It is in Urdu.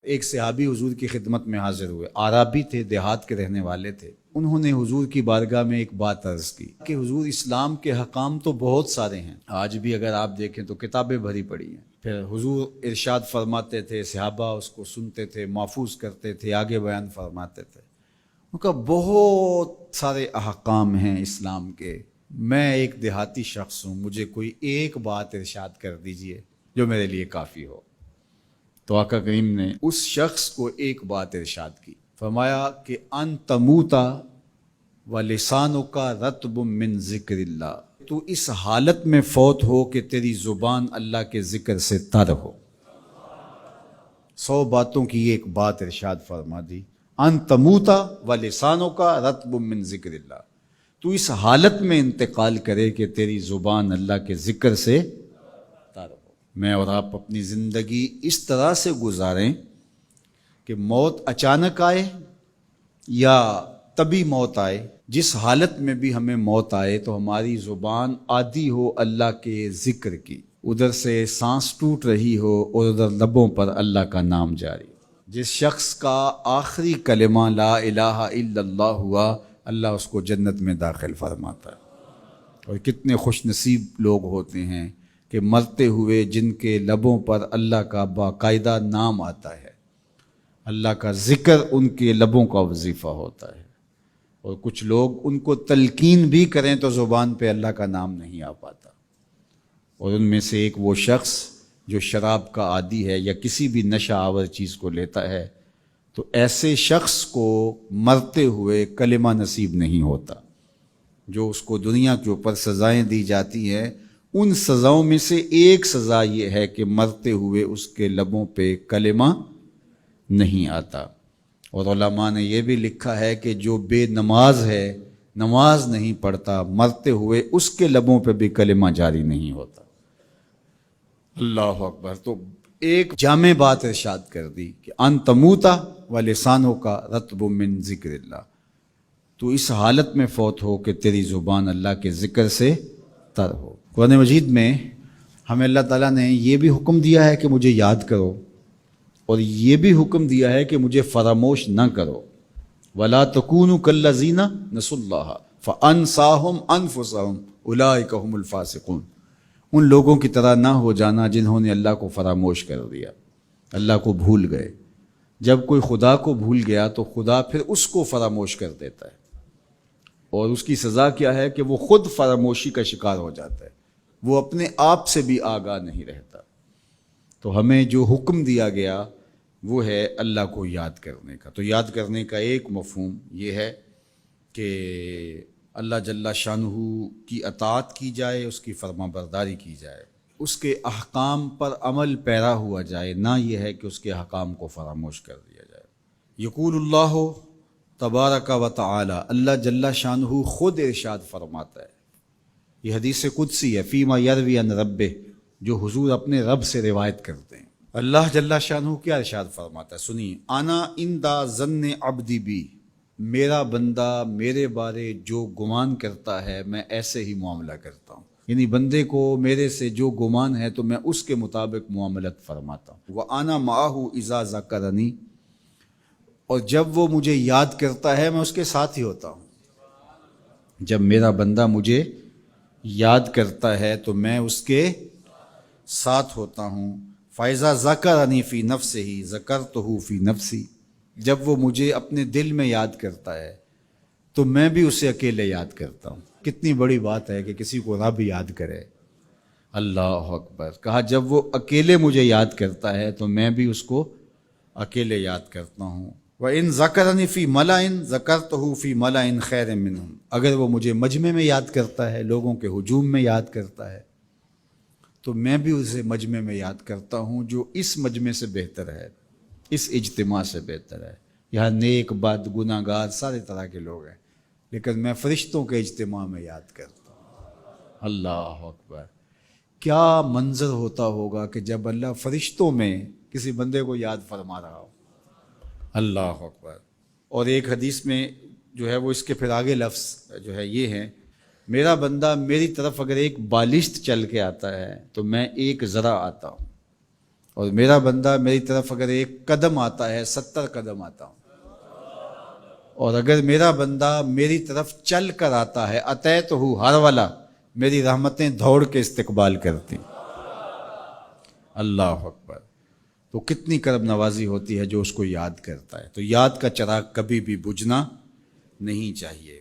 ایک صحابی حضور کی خدمت میں حاضر ہوئے، عرابی تھے، دیہات کے رہنے والے تھے۔ انہوں نے حضور کی بارگاہ میں ایک بات عرض کی کہ حضور اسلام کے حکام تو بہت سارے ہیں، آج بھی اگر آپ دیکھیں تو کتابیں بھری پڑی ہیں۔ پھر حضور ارشاد فرماتے تھے، صحابہ اس کو سنتے تھے، محفوظ کرتے تھے، آگے بیان فرماتے تھے۔ ان کا بہت سارے احکام ہیں اسلام کے، میں ایک دیہاتی شخص ہوں، مجھے کوئی ایک بات ارشاد کر دیجئے جو میرے لیے کافی ہو۔ تو آقا کریم نے اس شخص کو ایک بات ارشاد کی، فرمایا کہ ان تموتا ولسانک رطب من ذکر اللہ، تو اس حالت میں فوت ہو کہ تیری زبان اللہ کے ذکر سے تر ہو۔ 100 باتوں کی ایک بات ارشاد فرما دی، ان تموتا ولسانک رطب من ذکر اللہ، تو اس حالت میں انتقال کرے کہ تیری زبان اللہ کے ذکر سے تر ہو۔ میں اور آپ اپنی زندگی اس طرح سے گزاریں کہ موت اچانک آئے یا طبی موت آئے، جس حالت میں بھی ہمیں موت آئے تو ہماری زبان عادی ہو اللہ کے ذکر کی، ادھر سے سانس ٹوٹ رہی ہو اور ادھر لبوں پر اللہ کا نام جاری۔ جس شخص کا آخری کلمہ لا الہ الا اللہ ہوا، اللہ اس کو جنت میں داخل فرماتا ہے۔ اور کتنے خوش نصیب لوگ ہوتے ہیں کہ مرتے ہوئے جن کے لبوں پر اللہ کا باقاعدہ نام آتا ہے، اللہ کا ذکر ان کے لبوں کا وظیفہ ہوتا ہے۔ اور کچھ لوگ ان کو تلقین بھی کریں تو زبان پہ اللہ کا نام نہیں آ پاتا۔ اور ان میں سے ایک وہ شخص جو شراب کا عادی ہے یا کسی بھی نشہ آور چیز کو لیتا ہے، تو ایسے شخص کو مرتے ہوئے کلمہ نصیب نہیں ہوتا۔ جو اس کو دنیا کے اوپر سزائیں دی جاتی ہیں، ان سزاؤں میں سے ایک سزا یہ ہے کہ مرتے ہوئے اس کے لبوں پہ کلمہ نہیں آتا۔ اور علماء نے یہ بھی لکھا ہے کہ جو بے نماز ہے، نماز نہیں پڑھتا، مرتے ہوئے اس کے لبوں پہ بھی کلمہ جاری نہیں ہوتا۔ اللہ اکبر۔ تو ایک جامع بات ارشاد کر دی کہ ان تموتا ولسانک رطب من ذکر اللہ، تو اس حالت میں فوت ہو کہ تیری زبان اللہ کے ذکر سے تر ہو۔ قرآن مجید میں ہمیں اللہ تعالیٰ نے یہ بھی حکم دیا ہے کہ مجھے یاد کرو، اور یہ بھی حکم دیا ہے کہ مجھے فراموش نہ کرو۔ وَلَا تَكُونُوا كَالَّذِينَ نَسُوا اللَّهَ فَأَنسَاهُمْ أَنفُسَهُمْ أُولَٰئِكَ هُمُ الْفَاسِقُونَ، ان لوگوں کی طرح نہ ہو جانا جنہوں نے اللہ کو فراموش کر دیا، اللہ کو بھول گئے۔ جب کوئی خدا کو بھول گیا تو خدا پھر اس کو فراموش کر دیتا ہے، اور اس کی سزا کیا ہے کہ وہ خود فراموشی کا شکار ہو جاتا ہے، وہ اپنے آپ سے بھی آگاہ نہیں رہتا۔ تو ہمیں جو حکم دیا گیا وہ ہے اللہ کو یاد کرنے کا۔ تو یاد کرنے کا ایک مفہوم یہ ہے کہ اللہ جل شانہ کی اطاعت کی جائے، اس کی فرما برداری کی جائے، اس کے احکام پر عمل پیرا ہوا جائے، نہ یہ ہے کہ اس کے احکام کو فراموش کر دیا جائے۔ یقول اللہ تبارک و تعالی، اللہ جل شانہ خود ارشاد فرماتا ہے، یہ حدیث قدسی ہے، فیما یروی عن ربہ، جو حضور اپنے رب سے روایت کرتے ہیں۔ اللہ جل شانہ کیا ارشاد فرماتا ہے، سنیے، انا عند ظن عبدی بی، میرا بندہ میرے بارے جو گمان کرتا ہے میں ایسے ہی معاملہ کرتا ہوں، یعنی بندے کو میرے سے جو گمان ہے تو میں اس کے مطابق معاملت فرماتا ہوں۔ وَأَنَا مَعَهُ إِذَا ذَكَرَنِي، اور جب وہ مجھے یاد کرتا ہے میں اس کے ساتھ ہی ہوتا ہوں۔ جب میرا بندہ مجھے یاد کرتا ہے تو میں اس کے ساتھ ہوتا ہوں۔ فَإِذَا ذَكَرَنِي فِي نَفْسِهِ ذَكَرْتُهُ فِي نَفْسِي، جب وہ مجھے اپنے دل میں یاد کرتا ہے تو میں بھی اسے اکیلے یاد کرتا ہوں۔ کتنی بڑی بات ہے کہ کسی کو رب یاد کرے، اللہ اکبر۔ کہا جب وہ اکیلے مجھے یاد کرتا ہے تو میں بھی اس کو اکیلے یاد کرتا ہوں۔ وَإِن ذَكَرَنِي فِي مَلَئٍ ذَكَرْتُهُ فِي مَلَئٍ خَيْرٍ مِّنْهُمْ، اگر وہ مجھے مجمع میں یاد کرتا ہے، لوگوں کے ہجوم میں یاد کرتا ہے، تو میں بھی اسے مجمع میں یاد کرتا ہوں جو اس مجمع سے بہتر ہے، اس اجتماع سے بہتر ہے۔ یہاں نیک بد گناہ گار سارے طرح کے لوگ ہیں، لیکن میں فرشتوں کے اجتماع میں یاد کرتا ہوں۔ اللہ اکبر۔ کیا منظر ہوتا ہوگا کہ جب اللہ فرشتوں میں کسی بندے کو یاد فرما رہا ہو، اللہ اکبر۔ اور ایک حدیث میں جو ہے وہ اس کے پھر آگے لفظ جو ہے یہ ہے، میرا بندہ میری طرف اگر ایک بالشت چل کے آتا ہے تو میں ایک ذرا آتا ہوں، اور میرا بندہ میری طرف اگر ایک قدم آتا ہے 70 قدم آتا ہوں، اور اگر میرا بندہ میری طرف چل کر آتا ہے اتیت ہو ہر والا، میری رحمتیں دوڑ کے استقبال کرتی. اللہ اکبر. تو کتنی کرم نوازی ہوتی ہے جو اس کو یاد کرتا ہے. تو یاد کا چراغ کبھی بھی بجھنا نہیں چاہیے.